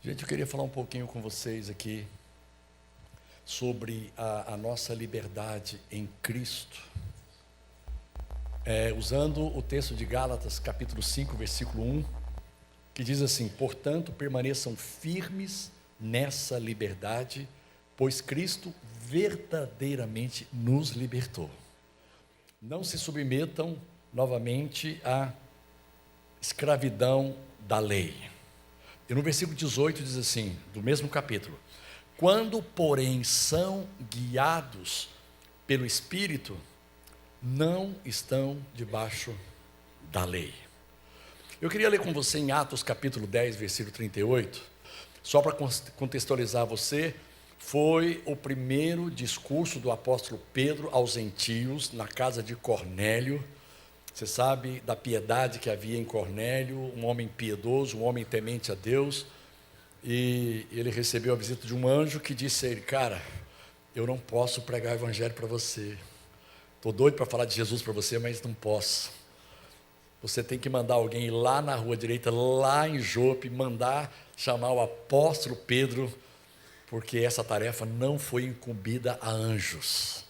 Gente, eu queria falar um pouquinho com vocês aqui sobre a nossa liberdade em Cristo, usando o texto de Gálatas, capítulo 5, versículo 1, que diz assim: portanto, permaneçam firmes nessa liberdade, pois Cristo verdadeiramente nos libertou. Não se submetam novamente à escravidão da lei. E no versículo 18 diz assim, do mesmo capítulo: quando, porém, são guiados pelo Espírito, não estão debaixo da lei. Eu queria ler com você em Atos capítulo 10, versículo 38, só para contextualizar você. Foi o primeiro discurso do apóstolo Pedro aos gentios, na casa de Cornélio. Você sabe da piedade que havia em Cornélio, um homem piedoso, um homem temente a Deus, e ele recebeu a visita de um anjo que disse a ele: cara, eu não posso pregar o evangelho para você, estou doido para falar de Jesus para você, mas não posso. Você tem que mandar alguém ir lá na rua direita, lá em Jope, mandar chamar o apóstolo Pedro, porque essa tarefa não foi incumbida a anjos,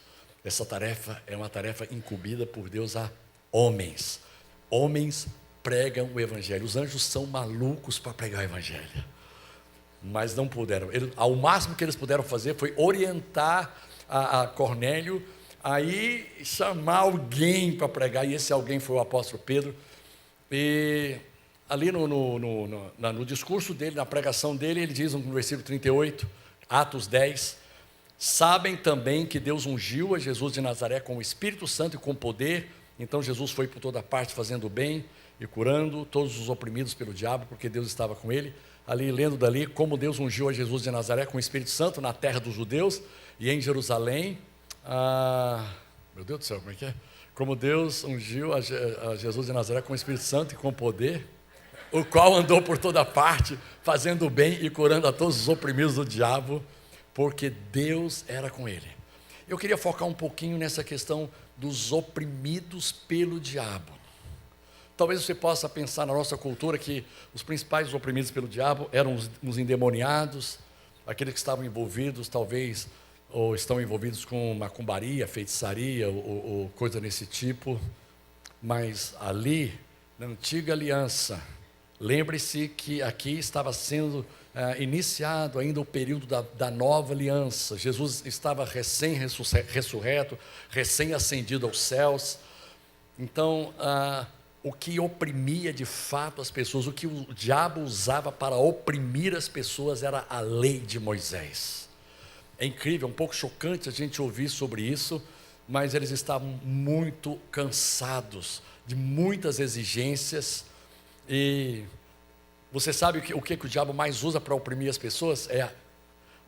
essa tarefa é uma tarefa incumbida por Deus a homens. Homens pregam o evangelho. Os anjos são malucos para pregar o evangelho, mas não puderam. Ao máximo que eles puderam fazer foi orientar a Cornélio aí chamar alguém para pregar, e esse alguém foi o apóstolo Pedro. E ali no discurso dele, na pregação dele, ele diz no versículo 38, Atos 10, sabem também que Deus ungiu a Jesus de Nazaré com o Espírito Santo e com poder. Então Jesus foi por toda parte fazendo o bem e curando todos os oprimidos pelo diabo, porque Deus estava com ele. Ali, lendo dali, como Deus ungiu a Jesus de Nazaré com o Espírito Santo na terra dos judeus e em Jerusalém. Meu Deus do céu, como é que é? Como Deus ungiu a Jesus de Nazaré com o Espírito Santo e com poder, o qual andou por toda parte fazendo o bem e curando a todos os oprimidos do diabo, porque Deus era com ele. Eu queria focar um pouquinho nessa questão dos oprimidos pelo diabo. Talvez você possa pensar na nossa cultura que os principais oprimidos pelo diabo eram os endemoniados, aqueles que estavam envolvidos, talvez, ou estão envolvidos com macumbaria, feitiçaria, ou coisa desse tipo. Mas ali, na antiga aliança, lembre-se que aqui estava sendo iniciado ainda o período da nova aliança. Jesus estava recém-ressurreto, recém-ascendido aos céus. Então, o que oprimia de fato as pessoas, o que o diabo usava para oprimir as pessoas era a lei de Moisés. É incrível, é um pouco chocante a gente ouvir sobre isso, mas eles estavam muito cansados de muitas exigências. E você sabe o que o diabo mais usa para oprimir as pessoas? É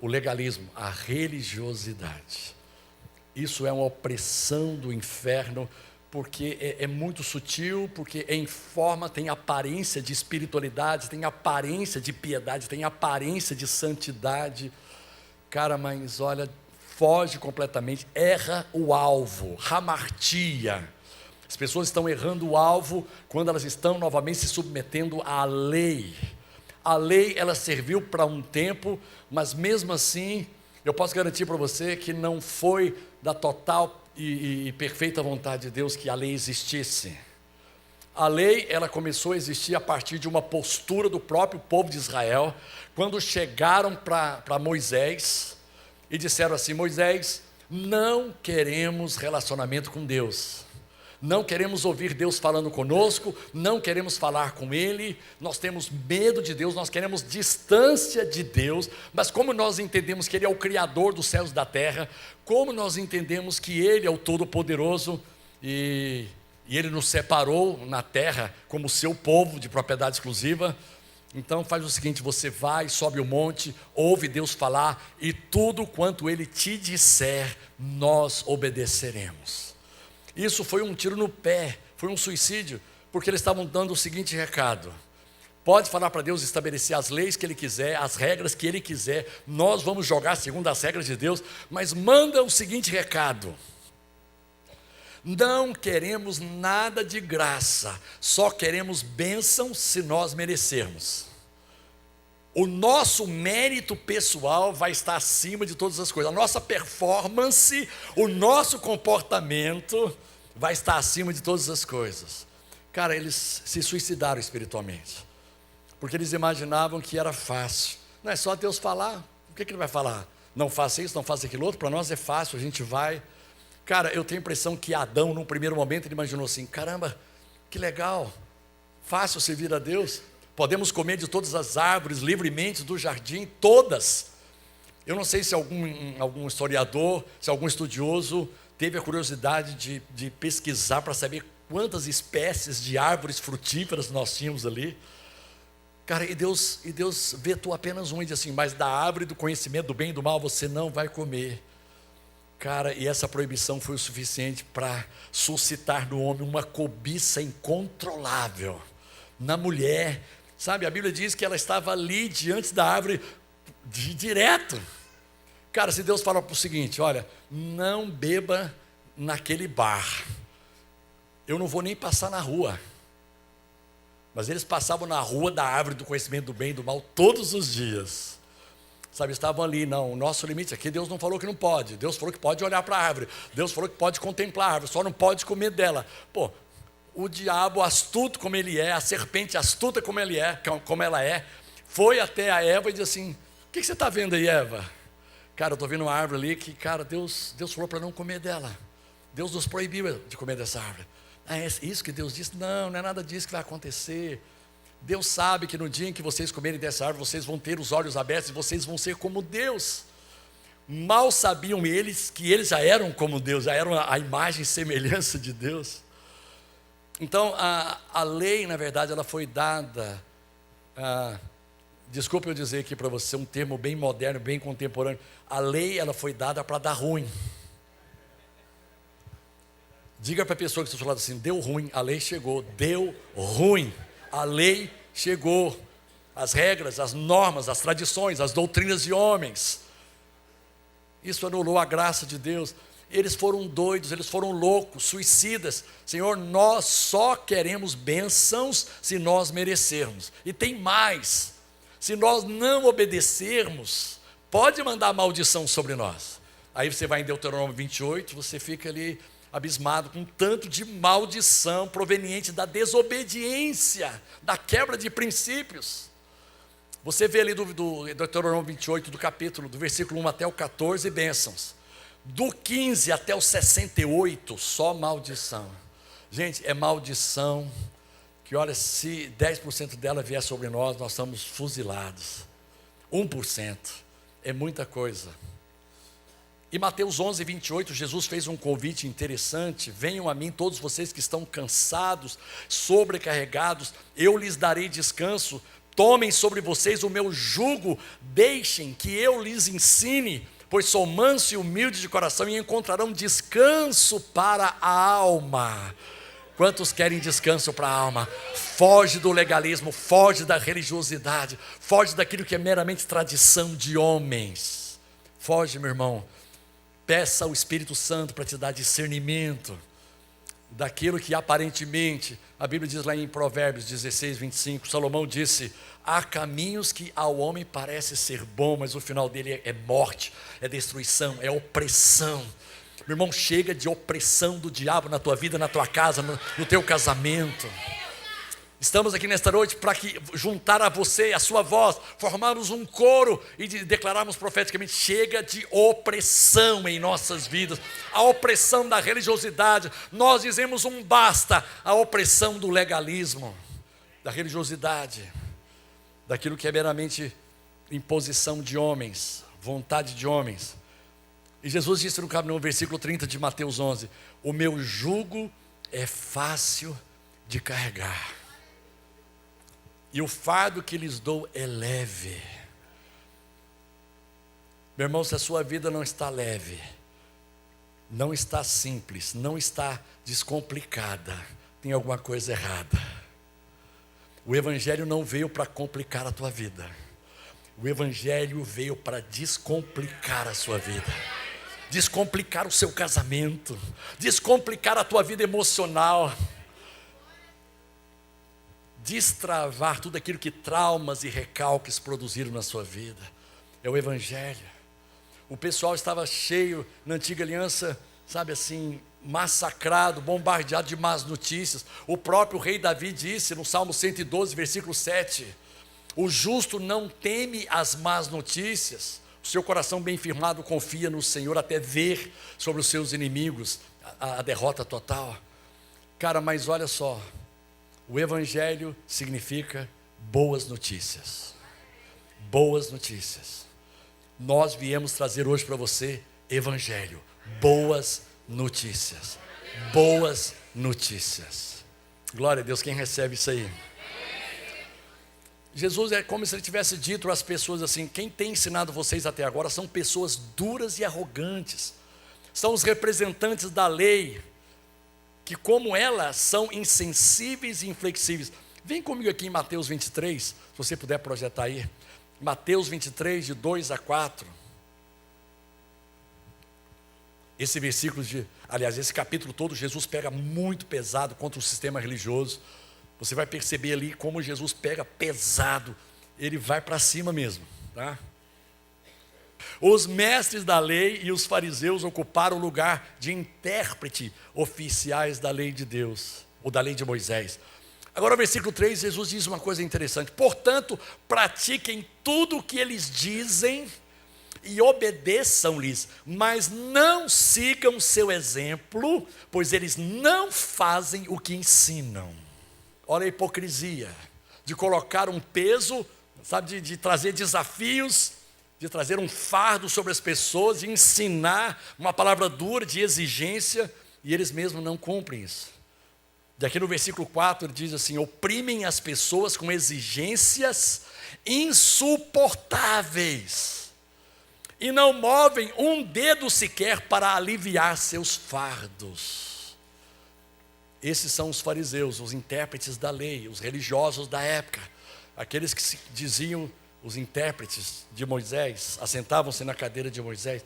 o legalismo, a religiosidade. Isso é uma opressão do inferno, porque é muito sutil, porque em forma tem aparência de espiritualidade, tem aparência de piedade, tem aparência de santidade. Cara, mas olha, foge completamente, erra o alvo, hamartia. As pessoas estão errando o alvo quando elas estão novamente se submetendo à lei. A lei, ela serviu para um tempo, mas mesmo assim, eu posso garantir para você que não foi da total e perfeita vontade de Deus que a lei existisse. A lei, ela começou a existir a partir de uma postura do próprio povo de Israel, quando chegaram para Moisés e disseram assim: Moisés, não queremos relacionamento com Deus, não queremos ouvir Deus falando conosco, não queremos falar com Ele, nós temos medo de Deus, nós queremos distância de Deus. Mas como nós entendemos que Ele é o Criador dos céus e da terra, como nós entendemos que Ele é o Todo-Poderoso, e Ele nos separou na terra como seu povo de propriedade exclusiva, então faz o seguinte: você vai, sobe o monte, ouve Deus falar, e tudo quanto Ele te disser, nós obedeceremos. Isso foi um tiro no pé, foi um suicídio, porque eles estavam dando o seguinte recado: pode falar para Deus estabelecer as leis que Ele quiser, as regras que Ele quiser, nós vamos jogar segundo as regras de Deus, mas manda o seguinte recado: não queremos nada de graça, só queremos bênção se nós merecermos. O nosso mérito pessoal vai estar acima de todas as coisas. A nossa performance, o nosso comportamento vai estar acima de todas as coisas. Cara, eles se suicidaram espiritualmente, porque eles imaginavam que era fácil. Não é só Deus falar. O que Ele vai falar? Não faça isso, não faça aquilo outro. Para nós é fácil, a gente vai. Cara, eu tenho a impressão que Adão, num primeiro momento, ele imaginou assim: caramba, que legal, fácil servir a Deus. Podemos comer de todas as árvores livremente do jardim, todas. Eu não sei se algum historiador, se algum estudioso teve a curiosidade de pesquisar para saber quantas espécies de árvores frutíferas nós tínhamos ali. Cara, e Deus vetou apenas um e disse assim: mas da árvore do conhecimento do bem e do mal você não vai comer. Cara, e essa proibição foi o suficiente para suscitar no homem uma cobiça incontrolável. Na mulher, sabe, a Bíblia diz que ela estava ali diante da árvore direto. Cara, se Deus fala o seguinte: olha, não beba naquele bar, eu não vou nem passar na rua. Mas eles passavam na rua da árvore do conhecimento do bem e do mal todos os dias. Sabe, estavam ali, não, o nosso limite aqui, Deus não falou que não pode. Deus falou que pode olhar para a árvore. Deus falou que pode contemplar a árvore, só não pode comer dela. Pô, o diabo astuto como ele é, a serpente astuta como ela é, foi até a Eva e disse assim: o que você está vendo aí, Eva? Cara, eu estou vendo uma árvore ali que, cara, Deus falou para não comer dela. Deus nos proibiu de comer dessa árvore. Ah, é isso que Deus disse? Não, não é nada disso que vai acontecer. Deus sabe que no dia em que vocês comerem dessa árvore, vocês vão ter os olhos abertos e vocês vão ser como Deus. Mal sabiam eles que eles já eram como Deus, já eram a imagem e semelhança de Deus. Então, a lei, na verdade, ela foi dada, desculpe eu dizer aqui para você, um termo bem moderno, bem contemporâneo. A lei, ela foi dada para dar ruim. Diga para a pessoa que está falando assim: deu ruim, a lei chegou. Deu ruim, a lei chegou. As regras, as normas, as tradições, as doutrinas de homens, isso anulou a graça de Deus. Eles foram doidos, eles foram loucos, suicidas. Senhor, nós só queremos bênçãos se nós merecermos. E tem mais: se nós não obedecermos, pode mandar maldição sobre nós. Aí você vai em Deuteronômio 28, você fica ali abismado com tanto de maldição proveniente da desobediência, da quebra de princípios. Você vê ali do Deuteronômio 28, do versículo 1 até o 14, bênçãos. Do 15 até o 68, só maldição. Gente, é maldição que, olha, se 10% dela vier sobre nós, nós estamos fuzilados. 1% é muita coisa. E Mateus 11, 28, Jesus fez um convite interessante: venham a mim todos vocês que estão cansados, sobrecarregados, eu lhes darei descanso. Tomem sobre vocês o meu jugo, deixem que eu lhes ensine, pois sou manso e humilde de coração, e encontrarão descanso para a alma. Quantos querem descanso para a alma? Foge do legalismo, foge da religiosidade, foge daquilo que é meramente tradição de homens. Foge, meu irmão. Peça ao Espírito Santo para te dar discernimento daquilo que aparentemente, a Bíblia diz lá em Provérbios 16, 25, Salomão disse: há caminhos que ao homem parece ser bom, mas o final dele é morte, é destruição, é opressão. Meu irmão, chega de opressão do diabo na tua vida, na tua casa, no teu casamento. Estamos aqui nesta noite para juntar a você, a sua voz, formarmos um coro e declararmos profeticamente: chega de opressão em nossas vidas, a opressão da religiosidade. Nós dizemos um basta à opressão do legalismo, da religiosidade, daquilo que é meramente imposição de homens, vontade de homens. E Jesus disse no versículo 30 de Mateus 11: o meu jugo é fácil de carregar, e o fardo que lhes dou é leve. Meu irmão, se a sua vida não está leve, não está simples, não está descomplicada, tem alguma coisa errada. O Evangelho não veio para complicar a tua vida, o Evangelho veio para descomplicar a sua vida, descomplicar o seu casamento, descomplicar a tua vida emocional, destravar tudo aquilo que traumas e recalques produziram na sua vida. É o Evangelho. O pessoal estava cheio, na antiga aliança, sabe assim, massacrado, bombardeado de más notícias. O próprio rei Davi disse no Salmo 112, versículo 7, o justo não teme as más notícias, o seu coração bem firmado confia no Senhor até ver sobre os seus inimigos a derrota total. Cara, mas olha só, o Evangelho significa boas notícias. Boas notícias. Nós viemos trazer hoje para você Evangelho, boas notícias. Boas notícias. Glória a Deus, quem recebe isso aí? Jesus é como se ele tivesse dito às pessoas assim: quem tem ensinado vocês até agora são pessoas duras e arrogantes, são os representantes da lei, que como elas são insensíveis e inflexíveis. Vem comigo aqui em Mateus 23, se você puder projetar aí, Mateus 23, de 2 a 4, esse versículo esse capítulo todo, Jesus pega muito pesado contra o sistema religioso. Você vai perceber ali como Jesus pega pesado, ele vai para cima mesmo, tá? Os mestres da lei e os fariseus ocuparam o lugar de intérprete oficiais da lei de Deus, ou da lei de Moisés. Agora, no versículo 3, Jesus diz uma coisa interessante: portanto, pratiquem tudo o que eles dizem e obedeçam-lhes, mas não sigam seu exemplo, pois eles não fazem o que ensinam. Olha a hipocrisia, de colocar um peso, sabe, de trazer desafios, de trazer um fardo sobre as pessoas, de ensinar uma palavra dura, de exigência, e eles mesmos não cumprem isso. Daqui no versículo 4 ele diz assim: oprimem as pessoas com exigências insuportáveis, e não movem um dedo sequer para aliviar seus fardos. Esses são os fariseus, os intérpretes da lei, os religiosos da época, aqueles que se diziam os intérpretes de Moisés, assentavam-se na cadeira de Moisés.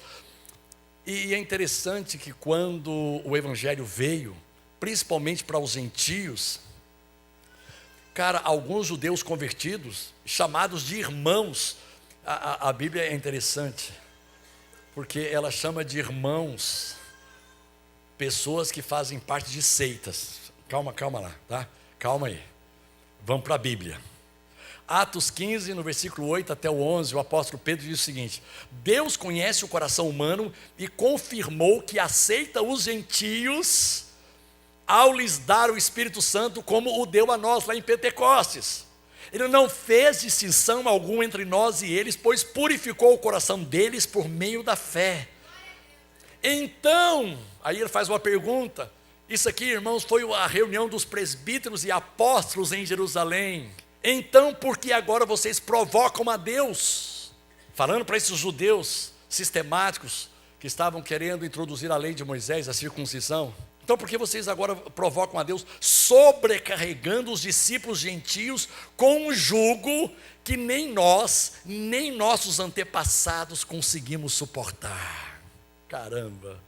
E é interessante que quando o Evangelho veio, principalmente para os gentios, cara, alguns judeus convertidos, chamados de irmãos, a Bíblia é interessante, porque ela chama de irmãos pessoas que fazem parte de seitas. Calma lá, tá? Calma aí. Vamos para a Bíblia. Atos 15, no versículo 8 até o 11, o apóstolo Pedro diz o seguinte: Deus conhece o coração humano e confirmou que aceita os gentios ao lhes dar o Espírito Santo, como o deu a nós lá em Pentecostes. Ele não fez distinção alguma entre nós e eles, pois purificou o coração deles por meio da fé. Então, aí ele faz uma pergunta. Isso aqui, irmãos, foi a reunião dos presbíteros e apóstolos em Jerusalém. Então, por que agora vocês provocam a Deus? Falando para esses judeus sistemáticos que estavam querendo introduzir a lei de Moisés, a circuncisão. Então, por que vocês agora provocam a Deus, sobrecarregando os discípulos gentios com um jugo que nem nós, nem nossos antepassados conseguimos suportar? Caramba,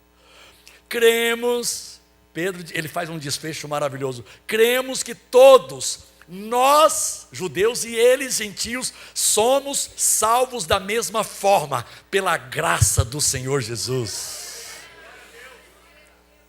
cremos, Pedro, ele faz um desfecho maravilhoso, cremos que todos, nós, judeus e eles, gentios, somos salvos da mesma forma, pela graça do Senhor Jesus.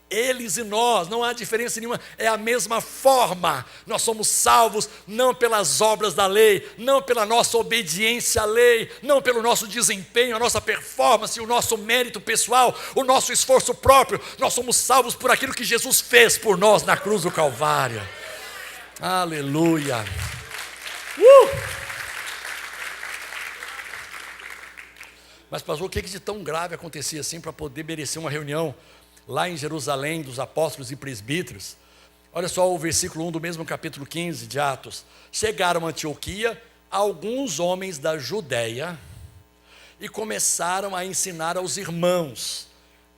Eles e nós, não há diferença nenhuma, é a mesma forma. Nós somos salvos não pelas obras da lei, não pela nossa obediência à lei, não pelo nosso desempenho, a nossa performance, o nosso mérito pessoal, o nosso esforço próprio. Nós somos salvos por aquilo que Jesus fez por nós na cruz do Calvário. Aleluia. Mas pastor, o que de tão grave acontecia assim para poder merecer uma reunião lá em Jerusalém, dos apóstolos e presbíteros? Olha só o versículo 1 do mesmo capítulo 15 de Atos. Chegaram a Antioquia alguns homens da Judéia e começaram a ensinar aos irmãos: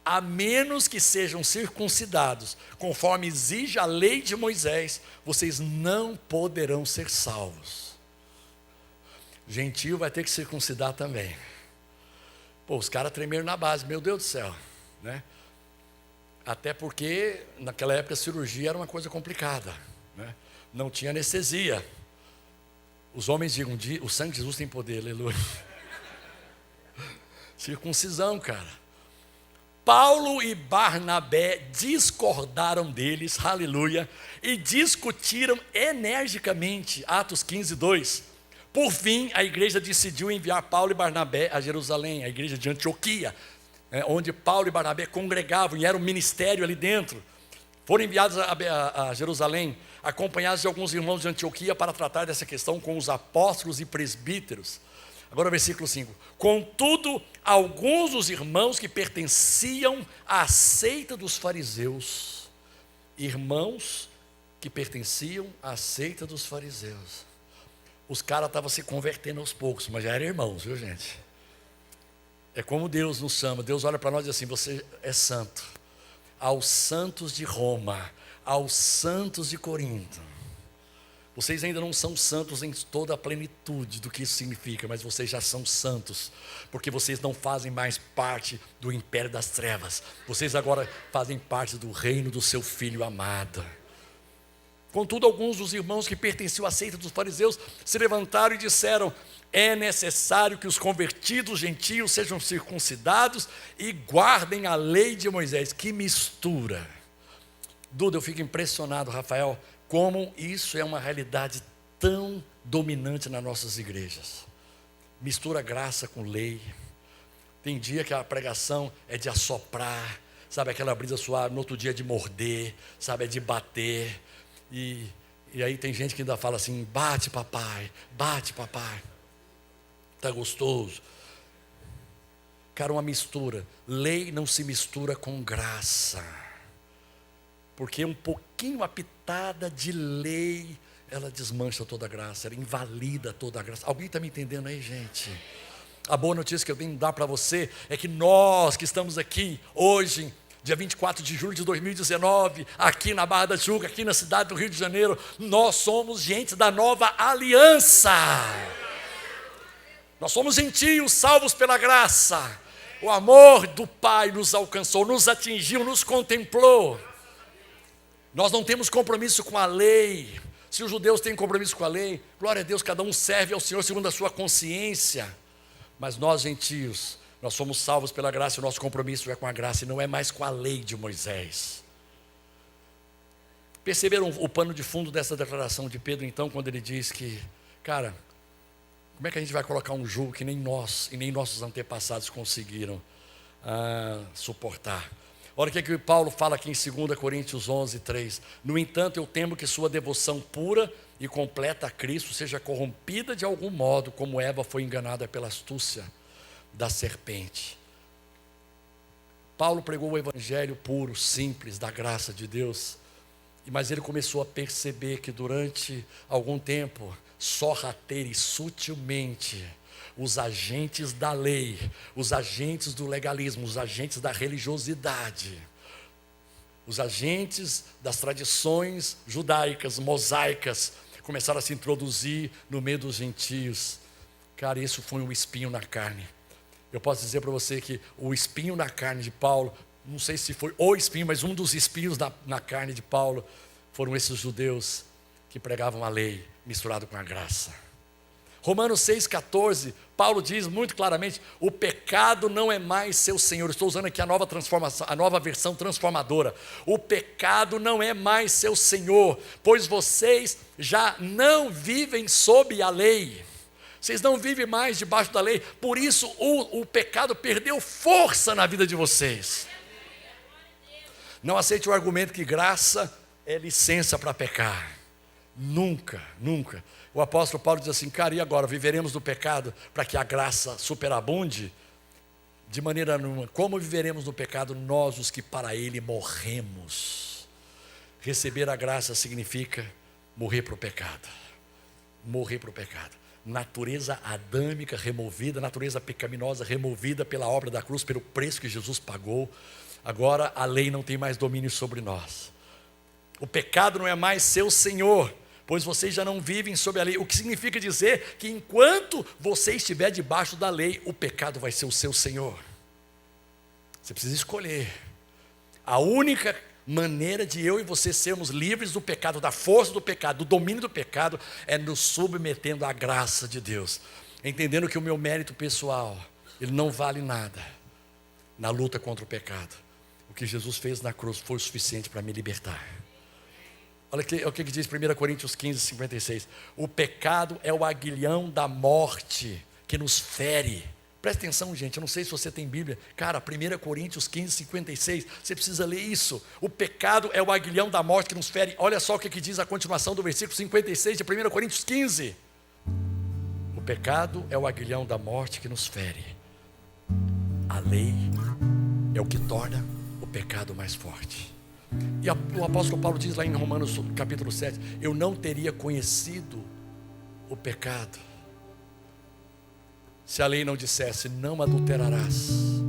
a menos que sejam circuncidados, conforme exige a lei de Moisés, vocês não poderão ser salvos. Gentio vai ter que circuncidar também. Pô, os caras tremeram na base, meu Deus do céu, né? Até porque naquela época a cirurgia era uma coisa complicada, né? não tinha anestesia. Os homens digam, o sangue de Jesus tem poder, aleluia. Circuncisão, cara. Paulo e Barnabé discordaram deles, aleluia, e discutiram energicamente, Atos 15:2. Por fim, a igreja decidiu enviar Paulo e Barnabé a Jerusalém, a igreja de Antioquia, onde Paulo e Barnabé congregavam e era um ministério ali dentro. Foram enviados a Jerusalém, acompanhados de alguns irmãos de Antioquia para tratar dessa questão com os apóstolos e presbíteros. Agora o versículo 5. Contudo, alguns dos irmãos que pertenciam à seita dos fariseus, irmãos que pertenciam à seita dos fariseus, os caras estavam se convertendo aos poucos, mas já eram irmãos, viu gente? É como Deus nos chama, Deus olha para nós e diz assim, você é santo. Aos santos de Roma, aos santos de Corinto. Vocês ainda não são santos em toda a plenitude do que isso significa, mas vocês já são santos, porque vocês não fazem mais parte do império das trevas, vocês agora fazem parte do reino do seu Filho amado. Contudo, alguns dos irmãos que pertenciam à seita dos fariseus se levantaram e disseram, é necessário que os convertidos gentios sejam circuncidados e guardem a lei de Moisés. Que mistura! Duda, eu fico impressionado, Rafael, como isso é uma realidade tão dominante nas nossas igrejas. Mistura graça com lei. Tem dia que a pregação é de assoprar, sabe, aquela brisa suave, no outro dia é de morder, sabe, é de bater. E aí tem gente que ainda fala assim, bate papai, está gostoso. Cara, uma mistura. Lei não se mistura com graça, porque um pouquinho, a pitada de lei, ela desmancha toda a graça, ela invalida toda a graça. Alguém está me entendendo aí, gente? A boa notícia que eu tenho que dar para você é que nós que estamos aqui hoje, dia 24 de julho de 2019, aqui na Barra da Tijuca, aqui na cidade do Rio de Janeiro, nós somos gente da nova aliança. Nós somos gentios, salvos pela graça. O amor do Pai nos alcançou, nos atingiu, nos contemplou. Nós não temos compromisso com a lei. Se os judeus têm compromisso com a lei, glória a Deus, cada um serve ao Senhor segundo a sua consciência. Mas nós, gentios, nós somos salvos pela graça, e o nosso compromisso é com a graça e não é mais com a lei de Moisés. Perceberam o pano de fundo dessa declaração de Pedro, então, quando ele diz que, cara, como é que a gente vai colocar um jugo que nem nós e nem nossos antepassados conseguiram suportar? Olha o que Paulo fala aqui em 2 Coríntios 11:3. No entanto, eu temo que sua devoção pura e completa a Cristo seja corrompida de algum modo, como Eva foi enganada pela astúcia da serpente. Paulo pregou o evangelho puro, simples, da graça de Deus, mas ele começou a perceber que durante algum tempo, sorrateira e sutilmente, os agentes da lei, os agentes do legalismo, os agentes da religiosidade, os agentes das tradições judaicas, mosaicas, começaram a se introduzir no meio dos gentios. Cara, isso foi um espinho na carne. Eu posso dizer para você que o espinho na carne de Paulo, não sei se foi o espinho, mas um dos espinhos na carne de Paulo, foram esses judeus que pregavam a lei misturado com a graça. Romanos 6,14, Paulo diz muito claramente, o pecado não é mais seu senhor. Estou usando aqui a nova transformação, a nova versão transformadora. O pecado não é mais seu senhor, pois vocês já não vivem sob a lei. Vocês não vivem mais debaixo da lei, por isso o pecado perdeu força na vida de vocês. Não aceite o argumento que graça é licença para pecar. Nunca, nunca. O apóstolo Paulo diz assim, cara, e agora? Viveremos do pecado para que a graça superabunde? De maneira nenhuma. Como viveremos no pecado? Nós, os que para ele morremos. Receber a graça significa morrer para o pecado. Morrer para o pecado. Natureza adâmica removida, natureza pecaminosa removida pela obra da cruz, pelo preço que Jesus pagou. Agora a lei não tem mais domínio sobre nós. O pecado não é mais seu senhor, pois vocês já não vivem sob a lei. O que significa dizer que enquanto você estiver debaixo da lei, o pecado vai ser o seu senhor. Você precisa escolher. A única maneira de eu e você sermos livres do pecado, da força do pecado, do domínio do pecado, é nos submetendo à graça de Deus, entendendo que o meu mérito pessoal, ele não vale nada na luta contra o pecado. O que Jesus fez na cruz foi o suficiente para me libertar. Olha o que diz 1 Coríntios 15, 56. O pecado é o aguilhão da morte que nos fere. Presta atenção, gente, eu não sei se você tem Bíblia. Cara, 1 Coríntios 15, 56, você precisa ler isso. O pecado é o aguilhão da morte que nos fere. Olha só o que diz a continuação do versículo 56 de 1 Coríntios 15. O pecado é o aguilhão da morte que nos fere. A lei é o que torna o pecado mais forte. E o apóstolo Paulo diz lá em Romanos capítulo 7, eu não teria conhecido o pecado se a lei não dissesse, não adulterarás.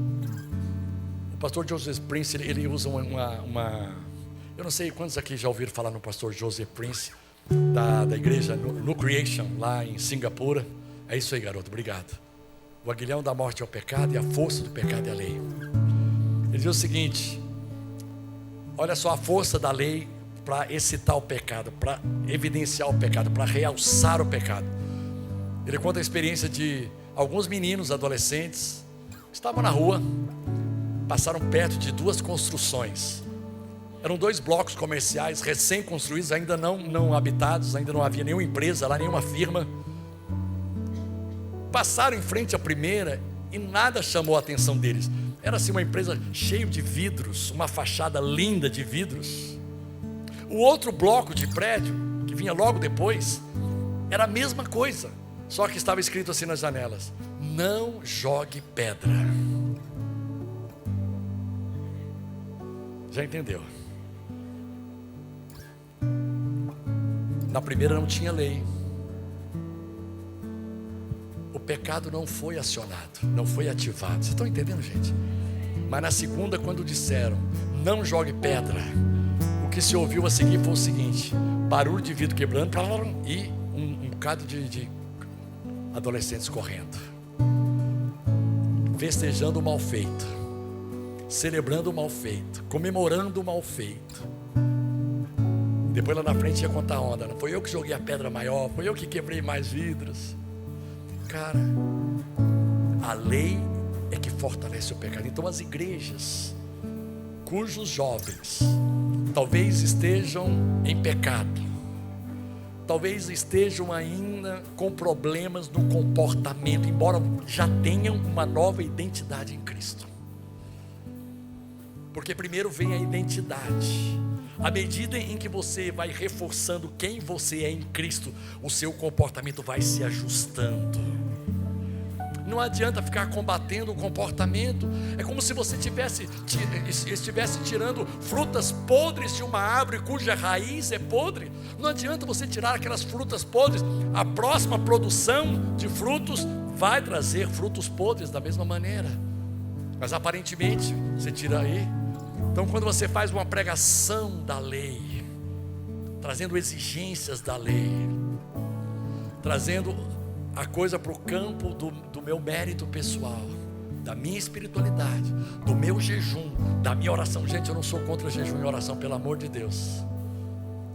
O pastor Joseph Prince, ele usa eu não sei quantos aqui já ouviram falar no pastor Joseph Prince, da igreja no Creation, lá em Singapura. É isso aí, garoto, obrigado. O aguilhão da morte é o pecado e a força do pecado é a lei. Ele diz o seguinte, olha só a força da lei para excitar o pecado, para evidenciar o pecado, para realçar o pecado. Ele conta a experiência de alguns meninos, adolescentes, estavam na rua, passaram perto de duas construções. Eram 2 blocos comerciais recém-construídos, ainda não habitados, ainda não havia nenhuma empresa lá, nenhuma firma. Passaram em frente à primeira e nada chamou a atenção deles. Era assim uma empresa cheia de vidros, uma fachada linda de vidros. O outro bloco de prédio, que vinha logo depois, era a mesma coisa, só que estava escrito assim nas janelas: não jogue pedra. Já entendeu? Na primeira não tinha lei. O pecado não foi acionado, não foi ativado. Vocês estão entendendo, gente? Mas na segunda, quando disseram não jogue pedra, o que se ouviu a seguir foi o seguinte: barulho de vidro quebrando e um bocado de adolescentes correndo, festejando o mal feito, celebrando o mal feito, comemorando o mal feito. Depois lá na frente ia contar a onda, não foi eu que joguei a pedra maior, foi eu que quebrei mais vidros. Cara, a lei é que fortalece o pecado. Então as igrejas cujos jovens talvez estejam em pecado, talvez estejam ainda com problemas no comportamento, embora já tenham uma nova identidade em Cristo. Porque primeiro vem a identidade. À medida em que você vai reforçando quem você é em Cristo, o seu comportamento vai se ajustando. Não adianta ficar combatendo o comportamento. É como se você estivesse tirando frutas podres de uma árvore cuja raiz é podre. Não adianta você tirar aquelas frutas podres. A próxima produção de frutos vai trazer frutos podres da mesma maneira. Mas aparentemente você tira aí. Então quando você faz uma pregação da lei, trazendo exigências da lei, trazendo a coisa para o campo do meu mérito pessoal, da minha espiritualidade, do meu jejum, da minha oração. Gente, eu não sou contra jejum e oração, pelo amor de Deus.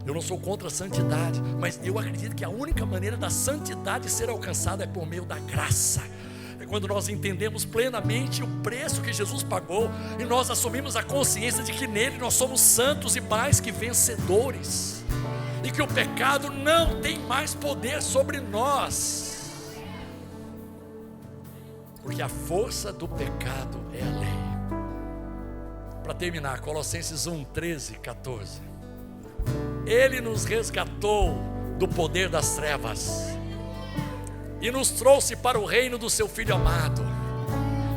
Eu não sou contra a santidade, mas eu acredito que a única maneira da santidade ser alcançada é por meio da graça. É quando nós entendemos plenamente o preço que Jesus pagou e nós assumimos a consciência de que nele nós somos santos e mais que vencedores, e que o pecado não tem mais poder sobre nós. Porque a força do pecado é a lei. Para terminar, Colossenses 1, 13, 14. Ele nos resgatou do poder das trevas e nos trouxe para o reino do seu Filho amado.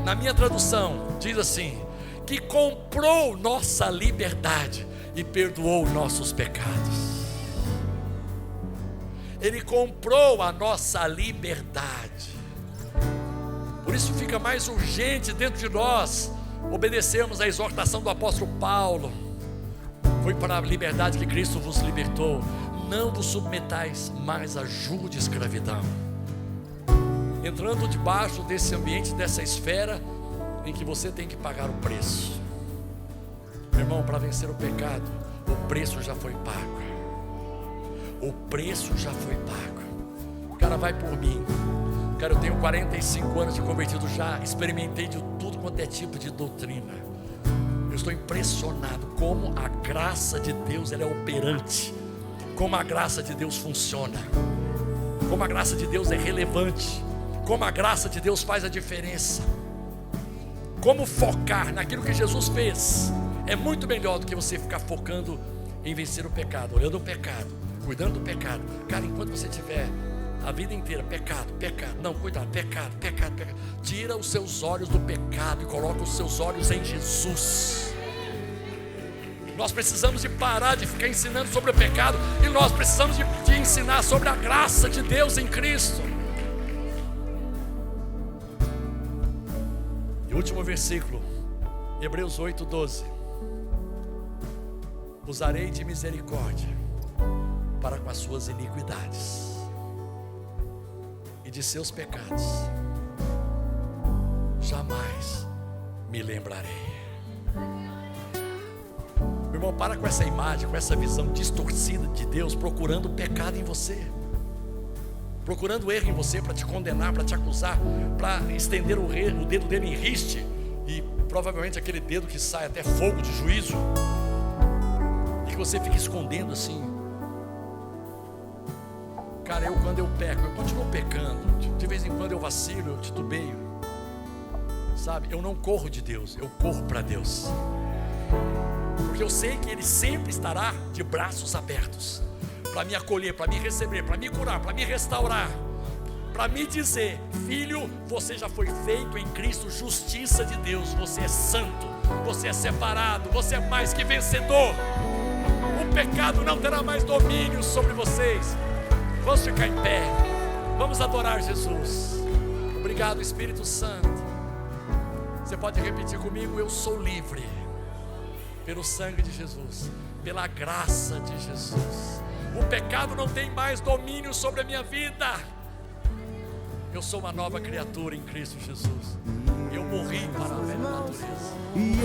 Na minha tradução diz assim: que comprou nossa liberdade e perdoou nossos pecados. Ele comprou a nossa liberdade. Por isso fica mais urgente dentro de nós obedecermos à exortação do apóstolo Paulo. Foi para a liberdade que Cristo vos libertou. Não vos submetais mais a jugo de escravidão. Entrando debaixo desse ambiente, dessa esfera em que você tem que pagar o preço. Meu irmão, para vencer o pecado, o preço já foi pago. O preço já foi pago. Cara, vai por mim. Cara, eu tenho 45 anos de convertido, já experimentei de tudo quanto é tipo de doutrina. Eu estou impressionado como a graça de Deus, ela é operante. Como a graça de Deus funciona. Como a graça de Deus é relevante. Como a graça de Deus faz a diferença. Como focar naquilo que Jesus fez é muito melhor do que você ficar focando em vencer o pecado, olhando o pecado, cuidando do pecado. Cara, enquanto você tiver a vida inteira, pecado, não, cuidado, pecado. Tira os seus olhos do pecado e coloca os seus olhos em Jesus. Nós precisamos de parar de ficar ensinando sobre o pecado, e nós precisamos de ensinar sobre a graça de Deus em Cristo. E o último versículo, Hebreus 8:12. Usarei de misericórdia para com as suas iniquidades, e de seus pecados jamais me lembrarei. Meu irmão, para com essa imagem, com essa visão distorcida de Deus, procurando pecado em você, procurando erro em você para te condenar, para te acusar, para estender o dedo dele em riste, e provavelmente aquele dedo que sai até fogo de juízo, e que você fica escondendo assim. Cara, quando eu peco, eu continuo pecando, de vez em quando eu vacilo, eu titubeio, sabe? Eu não corro de Deus, eu corro para Deus, porque eu sei que Ele sempre estará de braços abertos para me acolher, para me receber, para me curar, para me restaurar, para me dizer: filho, você já foi feito em Cristo justiça de Deus, você é santo, você é separado, você é mais que vencedor. O pecado não terá mais domínio sobre vocês. Vamos ficar em pé, vamos adorar Jesus. Obrigado, Espírito Santo. Você pode repetir comigo: eu sou livre pelo sangue de Jesus, pela graça de Jesus. O pecado não tem mais domínio sobre a minha vida. Eu sou uma nova criatura em Cristo Jesus. Eu morri para a velha natureza. E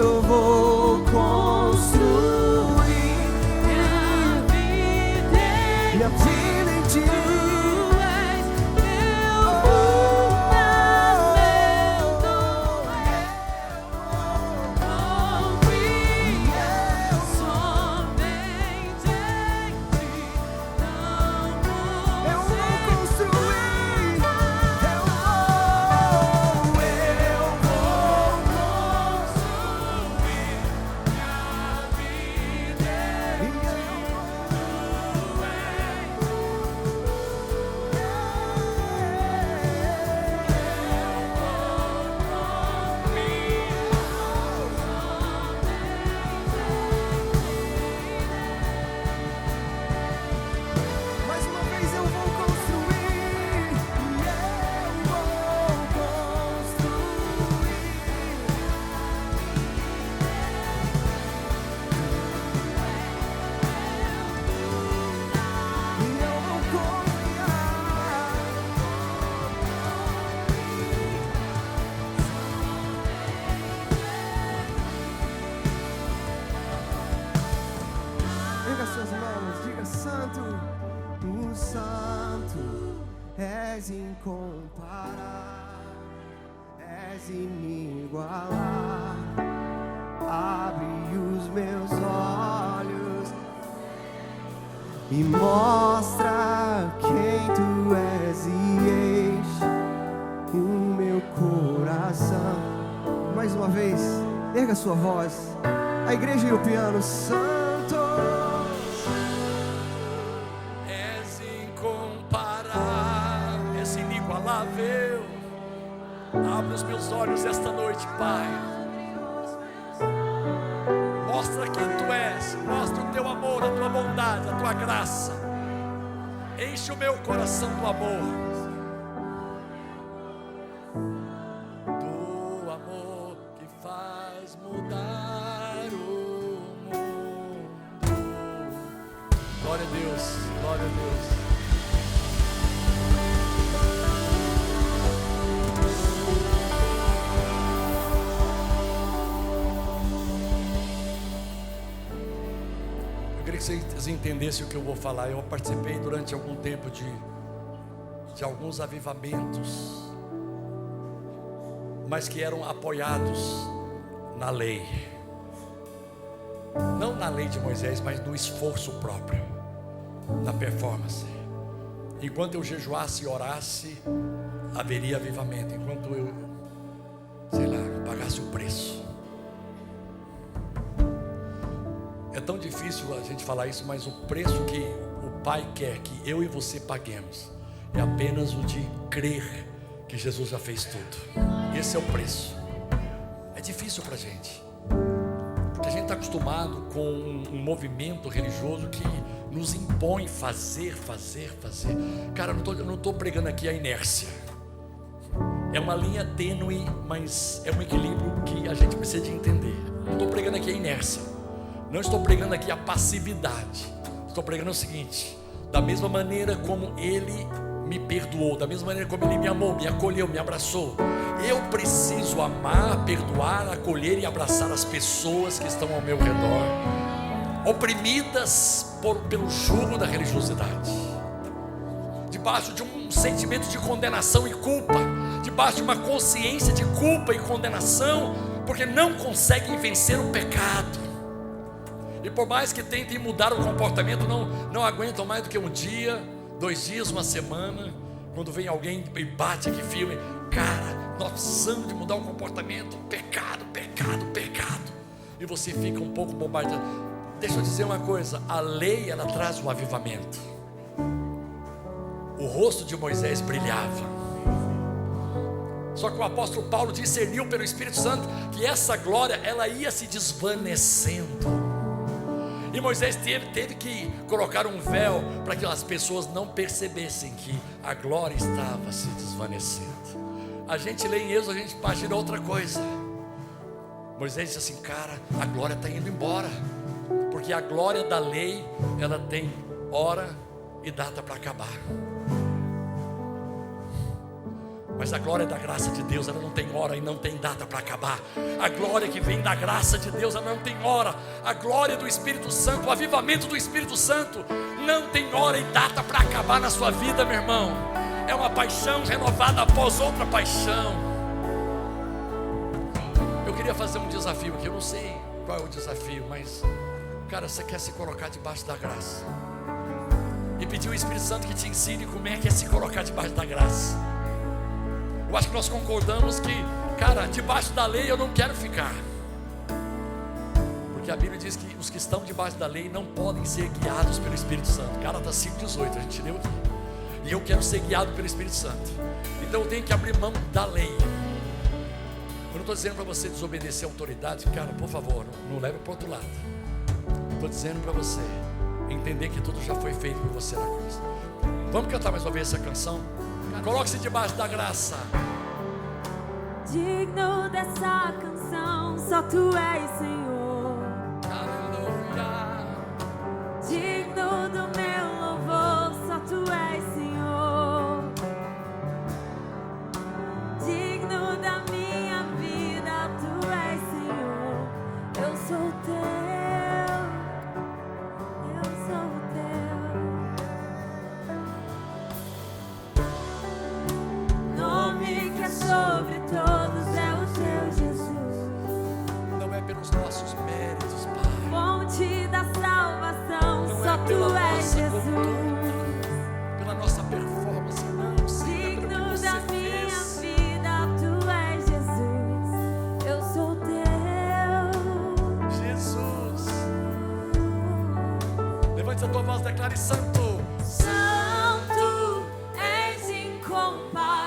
eu vou construir minha vida em Ti. És incomparável, és inigualável. Abre os meus olhos e mostra quem Tu és, e enche o meu coração. Mais uma vez, erga sua voz, a igreja e o piano. Santo, abre os meus olhos esta noite, Pai. Mostra quem Tu és, mostra o Teu amor, a Tua bondade, a Tua graça. Enche o meu coração do amor, do amor que faz mudar o mundo. Glória a Deus, glória a Deus. vocês entendessem o que eu vou falar. Eu participei durante algum tempo de alguns avivamentos, mas que eram apoiados na lei. Não na lei de Moisés, mas no esforço próprio, na performance. Enquanto eu jejuasse e orasse, haveria avivamento. Enquanto eu, pagasse o preço. É tão difícil a gente falar isso, mas o preço que o Pai quer que eu e você paguemos é apenas o de crer que Jesus já fez tudo. Esse é o preço. É difícil pra gente, porque a gente está acostumado com um movimento religioso que nos impõe fazer. Cara, eu não estou pregando aqui a inércia. É uma linha tênue, mas é um equilíbrio que a gente precisa de entender. Não estou pregando aqui a inércia. Não estou pregando aqui a passividade. Estou pregando o seguinte: da mesma maneira como Ele me perdoou, da mesma maneira como Ele me amou, me acolheu, me abraçou, eu preciso amar, perdoar, acolher e abraçar as pessoas que estão ao meu redor, oprimidas pelo jugo da religiosidade, debaixo de um sentimento de condenação e culpa, debaixo de uma consciência de culpa e condenação, porque não conseguem vencer o pecado. E por mais que tentem mudar o comportamento, não aguentam mais do que um dia, 2 dias, uma semana. Quando vem alguém e bate aqui firme, cara, nós precisamos de mudar o comportamento. Pecado. E você fica um pouco bombardeado. Deixa eu dizer uma coisa: a lei, ela traz o avivamento. O rosto de Moisés brilhava. Só que o apóstolo Paulo discerniu pelo Espírito Santo que essa glória, ela ia se desvanecendo. E Moisés teve que colocar um véu para que as pessoas não percebessem que a glória estava se desvanecendo. A gente lê em Êxodo, a gente imagina outra coisa. Moisés disse assim: cara, a glória está indo embora, porque a glória da lei, ela tem hora e data para acabar. Mas a glória da graça de Deus, ela não tem hora e não tem data para acabar. A glória que vem da graça de Deus, ela não tem hora. A glória do Espírito Santo, o avivamento do Espírito Santo, não tem hora e data para acabar na sua vida, meu irmão. É uma paixão renovada após outra paixão. Eu queria fazer um desafio aqui. Eu não sei qual é o desafio, mas, cara, você quer se colocar debaixo da graça e pedir o Espírito Santo que te ensine como é que é se colocar debaixo da graça. Eu acho que nós concordamos que, cara, debaixo da lei eu não quero ficar, porque a Bíblia diz que os que estão debaixo da lei não podem ser guiados pelo Espírito Santo. Gálatas 5,18, a gente leu aqui. E eu quero ser guiado pelo Espírito Santo. Então eu tenho que abrir mão da lei. Eu não estou dizendo para você desobedecer a autoridade, cara, por favor, não leve para o outro lado. Estou dizendo para você entender que tudo já foi feito por você na cruz. Vamos cantar mais uma vez essa canção? Coloque-se debaixo da graça. Digno dessa canção, só Tu és, Senhor. Aleluia. Digno do meu louvor, só Tu és, Senhor. Digno da minha vida, Tu és, Senhor. Eu sou Teu, eu sou Teu. Nome que é sobre todos é o Teu, Jesus. Não é pelos nossos méritos, Pai. Fonte da salvação, Não só é pela Tu és, nossa Jesus. conduta, pela nossa performance, não, Senhor, é pelo que Digno você da minha fez. vida, Tu és, Jesus. Eu sou Teu. Jesus. Levante a tua voz, declare: santo. Santo és incomparável.